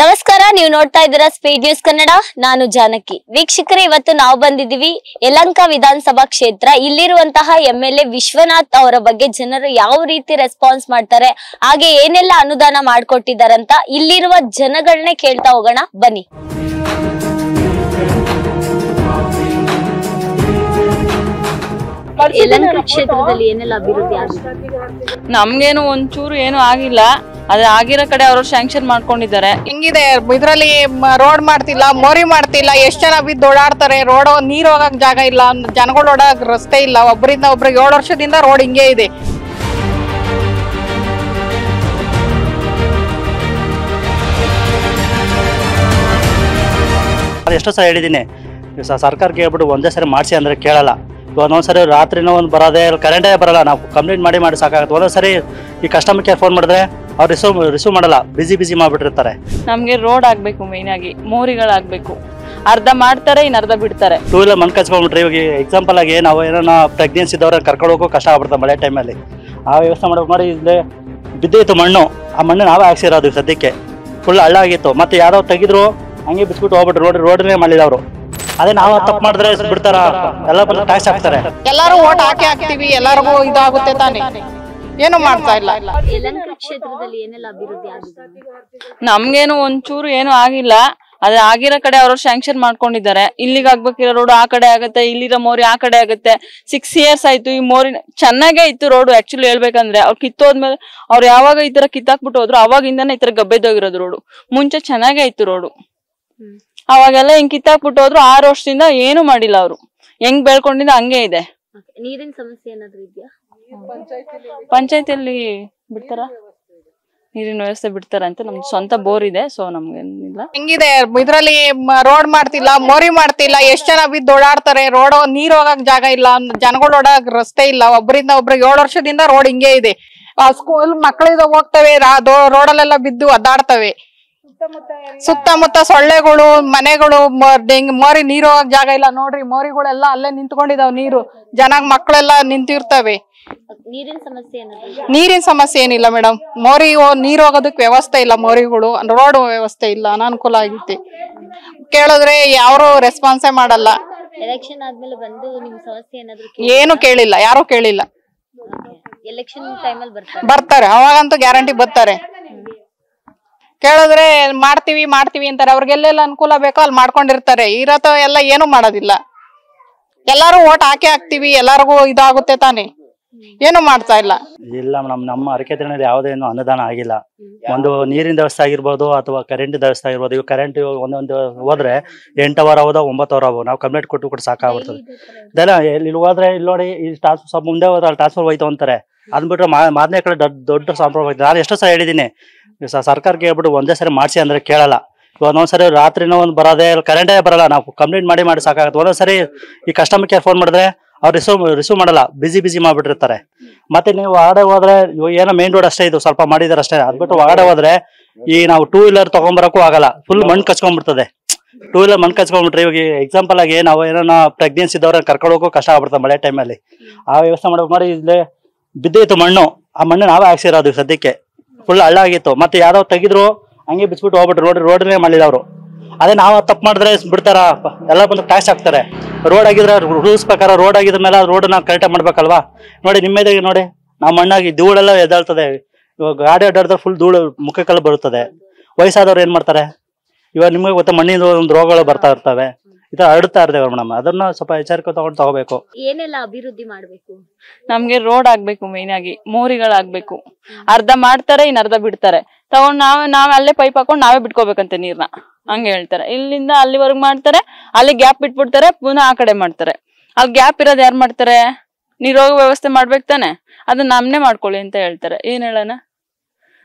ನಮಸ್ಕಾರ, ನೀವು ನೋಡ್ತಾ ಇದ್ದೀರಾ ಸ್ಪೀಡ್ ನ್ಯೂಸ್ ಕನ್ನಡ. ನಾನು ಜಾನಕಿ. ವೀಕ್ಷಕರೇ, ಇವತ್ತು ನಾವು ಬಂದಿದ್ದೀವಿ ಯಲಹಂಕ ವಿಧಾನಸಭಾ ಕ್ಷೇತ್ರ. ಇಲ್ಲಿರುವಂತಹ MLA ವಿಶ್ವನಾಥ್ ಅವರ ಬಗ್ಗೆ ಜನರು ಯಾವ ರೀತಿ ರೆಸ್ಪಾನ್ಸ್ ಮಾಡ್ತಾರೆ, ಹಾಗೆ ಏನೆಲ್ಲ ಅನುದಾನ ಮಾಡಿಕೊಟ್ಟಿದ್ದಾರಂತ ಇಲ್ಲಿರುವ ಜನಗಳನ್ನೇ ಕೇಳ್ತಾ ಹೋಗೋಣ ಬನ್ನಿ. ಯಲಹಂಕ ಕ್ಷೇತ್ರದಲ್ಲಿ ಏನೆಲ್ಲ ಅಭಿವೃದ್ಧಿ ಆಗಿದೆ? ನಮ್ಗೇನು ಒಂಚೂರು ಏನು ಆಗಿಲ್ಲ. ಅದೇ ಆಗಿರೋ ಕಡೆ ಅವರು ಸ್ಯಾಂಕ್ಷನ್ ಮಾಡ್ಕೊಂಡಿದ್ದಾರೆ. ಹಿಂಗಿದೆ ಇದ್ರಲ್ಲಿ ರೋಡ್ ಮಾಡ್ತಿಲ್ಲ, ಮೋರಿ ಮಾಡ್ತಿಲ್ಲ. ಎಷ್ಟ್ ಜನ ಬಿದ್ದು ಓಡಾಡ್ತಾರೆ. ರೋಡ್ ನೀರ್ ಹೋಗಕ್ ಜಾಗ ಇಲ್ಲ, ಜನಗಳು ಓಡಾಕ್ ರಸ್ತೆ ಇಲ್ಲ. ಒಬ್ಬರಿಂದ ಒಬ್ರಿಗೆ 7 ವರ್ಷದಿಂದ ರೋಡ್ ಹಿಂಗೆ ಇದೆ. ಎಷ್ಟೋ ಸಲ ಹೇಳಿದ್ದೀನಿ, ಸರ್ಕಾರಕ್ಕೆ ಹೇಳ್ಬಿಟ್ಟು ಒಂದೇ ಸರಿ ಮಾಡಿಸಿ ಅಂದರೆ ಕೇಳಲ್ಲ. ಒಂದೊಂದ್ಸರಿ ರಾತ್ರಿನೂ ಒಂದು ಬರೋದೇ, ಕರೆಂಟೇ ಬರಲ್ಲ. ನಾವು ಕಂಪ್ಲೇಂಟ್ ಮಾಡಿ ಸಾಕಾಗುತ್ತೆ. ಒಂದೊಂದ್ಸರಿ ಈ ಕಸ್ಟಮರ್ ಕೇರ್ ಫೋನ್ ಮಾಡಿದ್ರೆ ಅವ್ರು ರಿಸೀವ್ ಮಾಡಲ್ಲ, ಬಿಸಿ ಮಾಡಿಬಿಟ್ಟಿರ್ತಾರೆ. ನಮ್ಗೆ ರೋಡ್ ಆಗ್ಬೇಕು, ಮೇನ್ ಆಗಿ ಮೋರಿಗಳಾಗಬೇಕು. ಅರ್ಧ ಮಾಡ್ತಾರೆ, ಇನ್ನು ಅರ್ಧ ಬಿಡ್ತಾರೆ. 2 ವೀಲರ್ ಮಣ್ಣು ಕಚ್ಕೊಂಡ್ಬಿಟ್ರೆ, ಇವಾಗ ಎಕ್ಸಾಂಪಲ್ ಆಗಿ ನಾವು ಏನೋ ಪ್ರೆಗ್ನೆನ್ಸಿ ಇದ್ದವ್ರ ಕರ್ಕೊಂಡು ಹೋಗೋ ಕಷ್ಟ ಆಗ್ಬಿಡ್ತಾರೆ ಮಳೆ ಟೈಮಲ್ಲಿ. ಆ ವ್ಯವಸ್ಥೆ ಮಾಡ್ಬೇಕು. ನೋಡಿ, ಇಲ್ಲೇ ಬಿದ್ದಿತ್ತು ಮಣ್ಣು, ಆ ಮಣ್ಣು ನಾವೇ ಹಾಕ್ಸಿರೋದು. ಸದ್ಯಕ್ಕೆ ಫುಲ್ ಹಳ್ಳ ಆಗಿತ್ತು. ಮತ್ತೆ ಯಾರೋ ತೆಗಿದ್ರು, ಹಂಗೆ ಬಿಸ್ಬಿಟ್ಟು ಹೋಗ್ಬಿಟ್ರು. ರೋಡನ್ನೇ ಮಾಡಿಲ್ಲ ಅವರು. ಅದೇ ನಾವು ತಪ್ಪು ಮಾಡಿದ್ರೆ ಬಿಡ್ತಾರ, ಎಲ್ಲ ಬಂದು ಟ್ಯಾಕ್ಸ್ ಹಾಕ್ತಾರೆ. ಎಲ್ಲಾರು ಓಟ್ ಹಾಕ್ತಿವಿ, ಎಲ್ಲರಿಗೂ ಇದಾಗುತ್ತೆ ತಾನೆ, ಏನು ಮಾಡ್ತಾ ಇಲ್ಲ. ಯಲಹಂಕ ಕ್ಷೇತ್ರದಲ್ಲಿ ಏನೆಲ್ಲ ಅಭಿವೃದ್ಧಿ ಆಗಿದೆ? ನಮ್ಗೇನು ಒಂಚೂರು ಏನು ಆಗಿಲ್ಲ. ಅದೇ ಆಗಿರೋ ಕಡೆ ಅವರು ಸ್ಯಾಂಕ್ಷನ್ ಮಾಡ್ಕೊಂಡಿದ್ದಾರೆ. ಇಲ್ಲಿಗೆ ಆಗ್ಬೇಕಿರೋ ರೋಡ್ ಆ ಕಡೆ ಆಗುತ್ತೆ, ಇಲ್ಲಿರೋ ಮೋರಿ ಆ ಕಡೆ ಆಗುತ್ತೆ. 6 years ಆಯ್ತು. ಈ ಮೋರಿ ಚೆನ್ನಾಗೇ ಇತ್ತು ರೋಡ್. ಆಕ್ಚುಲಿ ಹೇಳ್ಬೇಕಂದ್ರೆ ಅವ್ರು ಕಿತ್ತೋದ್ಮೇಲೆ ಅವ್ರು ಯಾವಾಗ ಈ ತರ ಕಿತ್ತಾಕ್ಬಿಟ್ಟು ಹೋದ್ರು, ಅವಾಗಿಂದಾನೆ ಈ ತರ ಗಬ್ಬೆದೋಗಿರೋದು ರೋಡು. ಮುಂಚೆ ಚೆನ್ನಾಗೇ ಇತ್ತು ರೋಡು. ಅವಾಗೆಲ್ಲ ಹಿಂಗ್ ಕಿತ್ತಾಕ್ಬಿಟ್ಟು ಹೋದ್ರು. 6 ವರ್ಷದಿಂದ ಏನು ಮಾಡಿಲ್ಲ ಅವರು. ಹೆಂಗ್ ಬೆಳ್ಕೊಂಡಿದ್ದ ಹಂಗೆ ಇದೆ. ನೀರಿನ ಸಮಸ್ಯೆ ಏನಾದ್ರು ಇದೆಯಾ? ಪಂಚಾಯತಿಯಲ್ಲಿ ಬಿಡ್ತಾರ, ನೀರಿನ ವ್ಯವಸ್ಥೆ ಬಿಡ್ತಾರ ಅಂತ. ನಮ್ದು ಸ್ವಂತ ಬೋರ್ ಇದೆ, ಸೊ ನಮ್ಗೇನಿಲ್ಲ. ಹಿಂಗಿದೆ ಇದ್ರಲ್ಲಿ ರೋಡ್ ಮಾಡ್ತಿಲ್ಲ, ಮೋರಿ ಮಾಡ್ತಿಲ್ಲ. ಎಷ್ಟ್ ಜನ ಬಿದ್ದು ಓಡಾಡ್ತಾರೆ. ರೋಡ್ ನೀರ್ ಹೋಗಕ್ ಜಾಗ ಇಲ್ಲ, ಜನಗಳು ಓಡಾಕ್ ರಸ್ತೆ ಇಲ್ಲ. ಒಬ್ಬರಿಂದ ಒಬ್ರಿಗೆ 7 ವರ್ಷದಿಂದ ರೋಡ್ ಹಿಂಗೆ ಇದೆ. ಸ್ಕೂಲ್ ಮಕ್ಕಳಿದ ಹೋಗ್ತವೆ, ರೋಡಲ್ಲೆಲ್ಲ ಬಿದ್ದು ಅದ್ದಾಡ್ತವೆ. ಸುತ್ತಮುತ್ತ ಸೊಳ್ಳೆಗಳು, ಮನೆಗಳು, ಮೋರಿ ನೀರು ಹೋಗಕ್ ಜಾಗ ಇಲ್ಲ. ನೋಡ್ರಿ, ಮೋರಿಗಳೆಲ್ಲ ಅಲ್ಲೇ ನಿಂತ್ಕೊಂಡಿದಾವ್. ನೀರು ಜನಗ್ ಮಕ್ಕಳೆಲ್ಲ ನಿಂತಿರ್ತವೆ. ನೀರಿನ ಸಮಸ್ಯೆ ಏನಾದ್ರು? ನೀರಿನ ಸಮಸ್ಯೆ ಏನಿಲ್ಲ ಮೇಡಮ್. ಮೋರಿ ನೀರ್ ಹೋಗೋದಕ್ ವ್ಯವಸ್ಥೆ ಇಲ್ಲ. ಮೋರಿಗಳು, ರೋಡ್ ವ್ಯವಸ್ಥೆ ಇಲ್ಲ, ಅನಾನುಕೂಲ ಆಗೈತಿ. ಕೇಳಿದ್ರೆ ಯಾರು ರೆಸ್ಪಾನ್ಸೇ ಮಾಡಲ್ಲ. ಎಲೆಕ್ಷನ್ ಆದ್ಮೇಲೆ ಬಂದು ನಿಮ್ ಸಮಸ್ಯೆ ಏನಾದ್ರು ಏನು ಕೇಳಿಲ್ಲ, ಯಾರು ಕೇಳಿಲ್ಲ. ಎಲೆಕ್ಷನ್ ಟೈಮಲ್ಲಿ ಬರ್ತಾರೆ, ಅವಾಗಂತೂ ಗ್ಯಾರಂಟಿ ಬರ್ತಾರೆ. ಕೇಳಿದ್ರೆ ಮಾಡ್ತೀವಿ ಅಂತಾರೆ. ಅವ್ರಿಗೆಲ್ಲೆಲ್ಲ ಅನುಕೂಲ ಬೇಕೋ ಅಲ್ಲಿ ಮಾಡ್ಕೊಂಡಿರ್ತಾರೆ. ಇರತ್ತ ಎಲ್ಲ ಏನು ಮಾಡೋದಿಲ್ಲ. ಎಲ್ಲಾರು ಓಟ್ ಹಾಕ್ತಿವಿ, ಎಲ್ಲರಿಗೂ ಇದಾಗುತ್ತೆ ತಾನೆ, ಏನು ಮಾಡ್ತಾ ಇಲ್ಲ. ಇಲ್ಲ ಮೇಡಮ್, ನಮ್ಮ ಅರಕೆತನಲ್ಲಿ ಯಾವುದೇನು ಅನುದಾನ ಆಗಿಲ್ಲ. ಒಂದು ನೀರಿನ ವ್ಯವಸ್ಥೆ ಆಗಿರ್ಬೋದು, ಅಥವಾ ಕರೆಂಟ್ ವ್ಯವಸ್ಥೆ ಆಗಿರ್ಬೋದು. ಇವಾಗ ಕರೆಂಟ್ ಒಂದೊಂದು ಹೋದ್ರೆ 8 hour ಹೋದ 9 hour ಆಗೋದು. ನಾವು ಕಂಪ್ಲೇಂಟ್ ಕೊಟ್ಟು ಸಾಕಾಗ್ಬಿಡ್ತದೆ. ಇದೆಲ್ಲ ಇಲ್ಲಿ ಹೋದ್ರೆ, ಇಲ್ಲಿ ನೋಡಿ, ಈ ಟ್ರಾನ್ಸ್ಫರ್ ಸ್ವಲ್ಪ ಮುಂದೆ ಹೋದ್ರೆ ಅಲ್ಲಿ ಟ್ರಾನ್ಸ್ಫರ್ ಹೋಯ್ತು ಅಂತಾರೆ. ಅಂದ್ಬಿಟ್ರೆ ಮಾದನೇ ಕಡೆ ದೊಡ್ಡ ಸಂಪ್ರದಾಯ ಹೋಯ್ತು. ನಾನು ಎಷ್ಟೋ ಸಲ ಹೇಳಿದ್ದೀನಿ, ಸರ್ಕಾರಕ್ಕೆ ಹೇಳ್ಬಿಟ್ಟು ಒಂದೇ ಸರಿ ಮಾಡಿಸಿ ಅಂದ್ರೆ ಕೇಳಲ್ಲ. ಒಂದೊಂದ್ಸರಿ ರಾತ್ರಿನೂ ಒಂದು ಬರೋದೇ, ಕರೆಂಟೇ ಬರಲ್ಲ. ನಾವು ಕಂಪ್ಲೇಂಟ್ ಮಾಡಿ ಸಾಕಾಗುತ್ತೆ. ಒಂದೊಂದ್ಸರಿ ಈ ಕಸ್ಟಮರ್ ಕೇರ್ ಫೋನ್ ಮಾಡಿದ್ರೆ ಅವ್ರು ರಿಸೀವ್ ಮಾಡಲ್ಲ, ಬಿಸಿ ಮಾಡಿಬಿಟ್ಟಿರ್ತಾರೆ. ಮತ್ತೆ ನೀವು ಹೊರಗಡೆ ಹೋದ್ರೆ, ಏನೋ ಮೇನ್ ರೋಡ್ ಅಷ್ಟೇ ಇದು, ಸ್ವಲ್ಪ ಮಾಡಿದಾರೆ ಅಷ್ಟೇ. ಅದ್ಬಿಟ್ಟು ಹೊರಗಡೆ ಹೋದ್ರೆ ಈ ನಾವು 2 wheeler ತಗೊಂಬರಕ್ಕೂ ಆಗಲ್ಲ. ಫುಲ್ ಮಣ್ಣು ಕಚ್ಕೊಂಡ್ಬಿಡ್ತದೆ. 2 wheeler ಮಣ್ಣು ಕಚ್ಕೊಂಡ್ಬಿಟ್ರೆ, ಇವಾಗ ಎಕ್ಸಾಂಪಲ್ ಆಗಿ ನಾವು ಏನೋ ಪ್ರೆಗ್ನೆನ್ಸಿ ಇದ್ದವ್ರ ಕರ್ಕೊಂಡು ಹೋಗೋ ಕಷ್ಟ ಆಗ್ಬಿಡ್ತದೆ ಮಳೆ ಟೈಮಲ್ಲಿ. ಆ ವ್ಯವಸ್ಥೆ ಮಾಡ್ಬೇಕು. ನೋಡಿ, ಇಲ್ಲೇ ಬಿದ್ದಿತ್ತು ಮಣ್ಣು, ಆ ಮಣ್ಣು ನಾವೇ ಹಾಕ್ಸಿರೋದು. ಸದ್ಯಕ್ಕೆ ಫುಲ್ ಹಳ್ಳ ಆಗಿತ್ತು. ಮತ್ತೆ ಯಾರೋ ತೆಗಿದ್ರು, ಹಂಗೆ ಬಿಸ್ಬಿಟ್ಟು ಹೋಗ್ಬಿಟ್ರು. ರೋಡನ್ನೇ ಮಾಡಿಲ್ಲ ಅವರು. ಅದೇ ನಾವು ತಪ್ಪು ಮಾಡಿದ್ರೆ ಬಿಡ್ತಾರ, ಎಲ್ಲ ಬಂದು ಟ್ಯಾಕ್ಸ್ ಹಾಕ್ತಾರೆ. ರೋಡ್ ಆಗಿದ್ರೆ ರೂಲ್ಸ್ ಪ್ರಕಾರ ರೋಡ್ ಆಗಿದ್ರ ಮೇಲೆ ರೋಡ್ ನಾವು ಕರೆಕ್ಟಾಗಿ ಮಾಡ್ಬೇಕಲ್ವಾ. ನೋಡಿ, ನಿಮ್ಮೆದಾಗಿ ನೋಡಿ, ನಾವು ಮಣ್ಣಾಗಿ ಧೂಳೆಲ್ಲ ಎದ್ದಾಳ್ತದೆ. ಇವಾಗ ಗಾಡಿ ಅಡ್ಡಾಡಿದ್ರೆ ಫುಲ್ ಧೂಳು ಮುಖಕ್ಕೆಲ್ಲ ಬರುತ್ತದೆ. ವಯಸ್ಸಾದವ್ರು ಏನ್ ಮಾಡ್ತಾರೆ? ಇವಾಗ ನಿಮಗೆ ಗೊತ್ತಾ, ಮಣ್ಣಿನ ಒಂದು ರೋಗಗಳು ಬರ್ತಾ ಇರ್ತವೆ. ಈ ತರ ಹರಡ್ತಾ ಇರ್ತೇವೆ ಮೇಡಮ್. ಅದನ್ನ ಸ್ವಲ್ಪ ಎಚ್ಚರಿಕೆ ತಗೋಬೇಕು. ಏನೆಲ್ಲ ಅಭಿವೃದ್ಧಿ ಮಾಡ್ಬೇಕು? ನಮ್ಗೆ ರೋಡ್ ಆಗ್ಬೇಕು, ಮೇನ್ ಆಗಿ ಮೋರಿಗಳಾಗ್ಬೇಕು. ಅರ್ಧ ಮಾಡ್ತಾರೆ, ಇನ್ನು ಅರ್ಧ ಬಿಡ್ತಾರೆ. ತಗೊಂಡ್ ನಾವ್ ಅಲ್ಲೇ ಪೈಪ್ ಹಾಕೊಂಡ್ ನಾವೇ ಬಿಟ್ಕೋಬೇಕಂತೆ ನೀರ್ನ, ಹಂಗೆ ಹೇಳ್ತಾರೆ. ಇಲ್ಲಿಂದ ಅಲ್ಲಿವರೆಗೂ ಮಾಡ್ತಾರೆ, ಅಲ್ಲಿ ಗ್ಯಾಪ್ ಬಿಟ್ಬಿಡ್ತಾರೆ, ಪುನಃ ಆ ಕಡೆ ಮಾಡ್ತಾರೆ. ಅಲ್ಲಿ ಗ್ಯಾಪ್ ಇರೋದು ಯಾರು ಮಾಡ್ತಾರೆ? ನೀರೋಗ ವ್ಯವಸ್ಥೆ ಮಾಡ್ಬೇಕು ತಾನೆ, ಅದನ್ನ ನಮ್ನೆ ಮಾಡ್ಕೊಳ್ಳಿ ಅಂತ ಹೇಳ್ತಾರೆ. ಏನ್ ಹೇಳೋಣ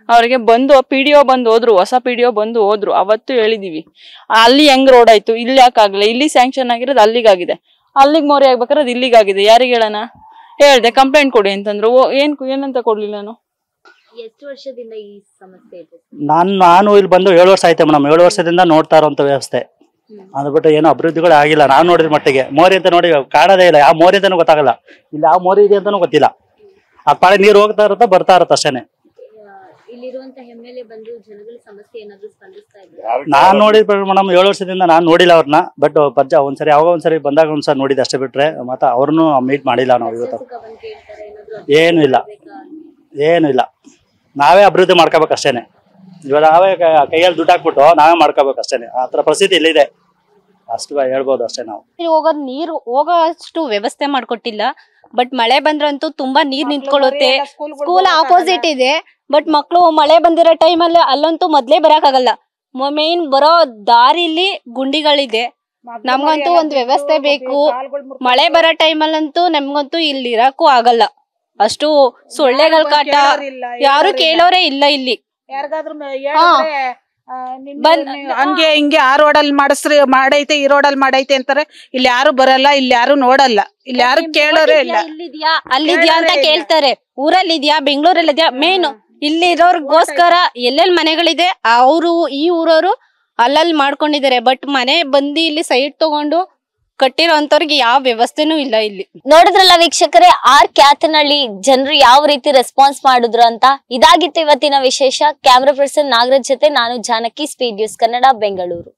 ಅವ್ರಿಗೆ? PDO ಬಂದು ಹೋದ್ರು, ಹೊಸ PDO ಬಂದು ಹೋದ್ರು. ಅವತ್ತು ಹೇಳಿದೀವಿ, ಅಲ್ಲಿ ಹೆಂಗ್ ರೋಡ್ ಆಯ್ತು, ಇಲ್ಲಿ ಯಾಕಾಗ್ಲಿಲ್ಲ? ಇಲ್ಲಿ ಸ್ಯಾಂಕ್ಷನ್ ಆಗಿರೋದು ಅಲ್ಲಿಗಾಗಿದೆ, ಅಲ್ಲಿಗೆ ಮೋರಿ ಆಗ್ಬೇಕಾದ್ರೆ ಅದು ಇಲ್ಲಿಗಾಗಿದೆ. ಯಾರಿಗೆ ಹೇಳೋಣ? ಹೇಳ್ದೆ ಕಂಪ್ಲೇಂಟ್ ಕೊಡಿ ಅಂತಂದ್ರು. ಏನಂತ ಕೊಡ್ಲಿಲ್ಲ ನಾನು. ಎಷ್ಟು ವರ್ಷದಿಂದ ಈ ಸಮಸ್ಯೆ ಇದೆ? ನಾನು ಇಲ್ಲಿ ಬಂದು 7 ವರ್ಷ ಆಯ್ತು ಮೇಡಮ್. 7 ವರ್ಷದಿಂದ ನೋಡ್ತಾ ಇರೋಂಥ ವ್ಯವಸ್ಥೆ. ಅಂದ್ಬಿಟ್ಟು ಏನೋ ಅಭಿವೃದ್ಧಿಗಳು ಆಗಿಲ್ಲ ನಾನು ನೋಡಿದ ಮಟ್ಟಿಗೆ. ಮೋರಿ ಅಂತ ನೋಡಿ ಕಾಣೋದೇ ಇಲ್ಲ. ಯಾವ ಮೋರಿ ಅಂತಾನು ಗೊತ್ತಾಗಲ್ಲ. ಇಲ್ಲಿ ಯಾವ ಮೋರಿ ಇದೆ ಅಂತಾನು ಗೊತ್ತಿಲ್ಲ. ಆ ಪಾಳೆ ನೀರು ಹೋಗ್ತಾ ಇರುತ್ತಾ ಬರ್ತಾ ಇರುತ್ತೆ ಅಷ್ಟೇನೆ. ಇಲ್ಲಿರುವಂತ MLA ಬಂದು ಜನಗಳ ಸಮಸ್ಯೆ ಏನಾದ್ರು ಸ್ಪಂದಿಸ್ತಾ ಇದ್ದಾರೆ? ನಾನ್ ನೋಡಿದ್ ಮೇಡಮ್ 7 ವರ್ಷದಿಂದ ನಾನ್ ನೋಡಿಲ್ಲ ಅವ್ರನ್ನ. ಬಟ್ ಒಂದ್ಸರಿ ಯಾವಾಗ ಒಂದ್ಸರಿ ಬಂದಾಗ ಒಂದ್ಸರಿ ನೋಡಿದ್ ಅಷ್ಟೇ ಬಿಟ್ರೆ ಮತ್ತೆ ಅವ್ರನ್ನು ಮೀಟ್ ಮಾಡಿಲ್ಲ ನಾವು ಇವತ್ತು. ಏನು ಇಲ್ಲ, ಏನು ಇಲ್ಲ. ನಾವೇ ಅಭಿವೃದ್ಧಿ ಮಾಡ್ಕೋಬೇಕು ಅಷ್ಟೇನೆ. ಇವಾಗ ನಾವೇ ಕೈಯಲ್ಲಿ ದುಡ್ಡು ಹಾಕ್ಬಿಟ್ಟು ನಾವೇ ಮಾಡ್ಕೋಬೇಕು ಅಷ್ಟೇನೆ. ಆತರ ಪರಿಸ್ಥಿತಿ ಇಲ್ಲಿದೆ, ಅಷ್ಟು ಹೇಳ್ಬೋದು ಅಷ್ಟೇ ನಾವು. ಹೋಗೋದ್ ನೀರು ಹೋಗೋಷ್ಟು ವ್ಯವಸ್ಥೆ ಮಾಡ್ಕೊಟ್ಟಿಲ್ಲ. ಬಟ್ ಮಳೆ ಬಂದ್ರಂತೂ ತುಂಬಾ ನೀರ್ ನಿಂತ್ಕೊಳ್ಳುತ್ತೆ. ಸ್ಕೂಲ್ ಆಪೋಸಿಟ್ ಇದೆ. ಬಟ್ ಮಕ್ಳು ಮಳೆ ಬಂದಿರೋ ಟೈಮಲ್ಲಿ ಅಲ್ಲಂತೂ ಮೊದ್ಲೇ ಬರಕಾಗಲ್ಲ. ಮೇನ್ ಬರೋ ದಾರಿಲಿ ಗುಂಡಿಗಳಿದೆ. ನಮ್ಗಂತೂ ಒಂದ್ ವ್ಯವಸ್ಥೆ ಬೇಕು. ಮಳೆ ಬರೋ ಟೈಮಲ್ಲಂತೂ ನಮ್ಗಂತೂ ಇಲ್ಲಿ ಇರಕ್ಕೂ ಆಗಲ್ಲ. ಅಷ್ಟು ಸೊಳ್ಳೆಗಳ ಕಾಟ, ಯಾರು ಕೇಳೋರೇ ಇಲ್ಲ ಇಲ್ಲಿ. ಹಂಗೆ ಹಿಂಗೆ ಆ ರೋಡಲ್ಲಿ ಮಾಡೈತೆ, ಈ ರೋಡಲ್ಲಿ ಮಾಡೈತೆ ಅಂತಾರೆ. ಇಲ್ಲಿ ಯಾರು ಬರಲ್ಲ, ಇಲ್ಲಿ ಯಾರು ನೋಡಲ್ಲ, ಇಲ್ಲಿ ಯಾರು ಕೇಳೋರೇ ಇಲ್ಲ. ಇಲ್ಲಿದ್ಯಾ ಅಲ್ಲಿದ್ಯಾ ಅಂತ ಕೇಳ್ತಾರೆ. ಊರಲ್ಲಿ ಇದ್ಯಾ, ಬೆಂಗಳೂರಲ್ಲಿ ಇದ್ಯಾ. ಮೇನ್ ಇಲ್ಲಿ ಇರೋರ್ಗೋಸ್ಕರ ಎಲ್ಲೆಲ್ಲಿ ಮನೆಗಳಿದೆ ಅವರು ಈ ಊರವರು ಅಲ್ಲಲ್ಲಿ ಮಾಡ್ಕೊಂಡಿದ್ದಾರೆ. ಬಟ್ ಮನೆ ಬಂದು ಇಲ್ಲಿ ಸೈಟ್ ತಗೊಂಡು ಕಟ್ಟಿರೋಂಥವ್ರಿಗೆ ಯಾವ ವ್ಯವಸ್ಥೆನೂ ಇಲ್ಲ ಇಲ್ಲಿ. ನೋಡಿದ್ರಲ್ಲ ವೀಕ್ಷಕರೇ, ಕ್ಯಾತನಹಳ್ಳಿ ಜನರು ಯಾವ ರೀತಿ ರೆಸ್ಪಾನ್ಸ್ ಮಾಡಿದ್ರು ಅಂತ. ಇದಾಗಿತ್ತು ಇವತ್ತಿನ ವಿಶೇಷ. ಕ್ಯಾಮ್ರಾ ಪರ್ಸನ್ ನಾಗರಾಜ್ ಜೊತೆ ನಾನು ಜಾನಕಿ, ಸ್ಪೀಡ್ ನ್ಯೂಸ್ ಕನ್ನಡ, ಬೆಂಗಳೂರು.